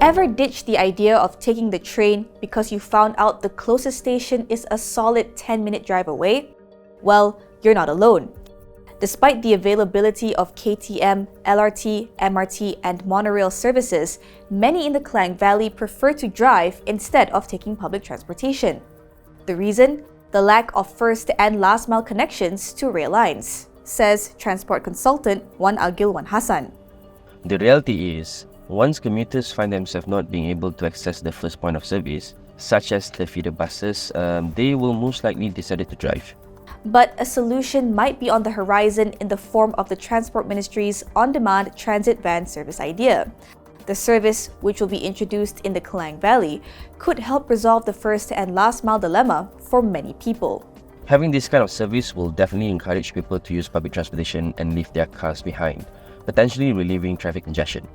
Ever ditched the idea of taking the train because you found out the closest station is a solid 10-minute drive away? Well, you're not alone. Despite the availability of KTM, LRT, MRT, and monorail services, many in the Klang Valley prefer to drive instead of taking public transportation. The reason? The lack of first and last mile connections to rail lines, says transport consultant Wan Agyl Wan Hassan. The reality is, once commuters find themselves not being able to access the first point of service, such as the feeder buses, they will most likely decide to drive. But a solution might be on the horizon in the form of the Transport Ministry's on-demand transit van service idea. The service, which will be introduced in the Klang Valley, could help resolve the first and last mile dilemma for many people. Having this kind of service will definitely encourage people to use public transportation and leave their cars behind, potentially relieving traffic congestion.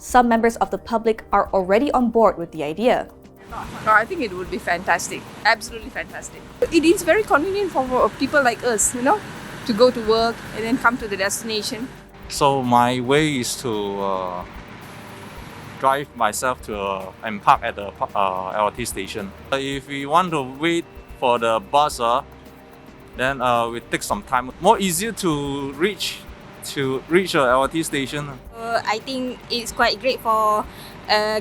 Some members of the public are already on board with the idea. No, I think it would be fantastic. Absolutely fantastic. It is very convenient for people like us, to go to work and then come to the destination. So my way is to drive myself to and park at the LRT station. If we want to wait for the bus, then we take some time. More easier to reach a LRT station. I think it's quite great for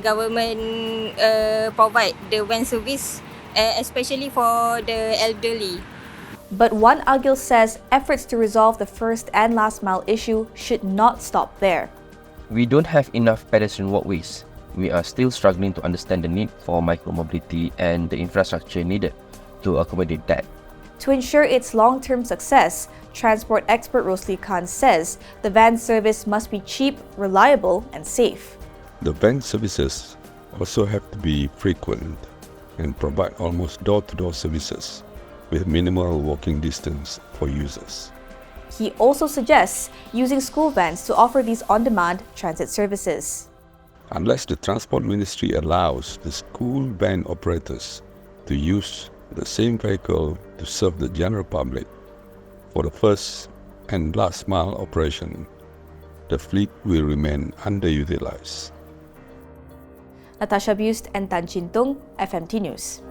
government provide the van service, especially for the elderly. But Wan Agyl says efforts to resolve the first and last mile issue should not stop there. We don't have enough pedestrian walkways. We are still struggling to understand the need for micromobility and the infrastructure needed to accommodate that. To ensure its long-term success, transport expert Rosli Khan says the van service must be cheap, reliable, and safe. The van services also have to be frequent and provide almost door-to-door services with minimal walking distance for users. He also suggests using school vans to offer these on-demand transit services. Unless the Transport Ministry allows the school van operators to use the same vehicle to serve the general public for the first and last mile operation, the fleet will remain underutilized. Natasha Bust and Tan Chin Tung, FMT News.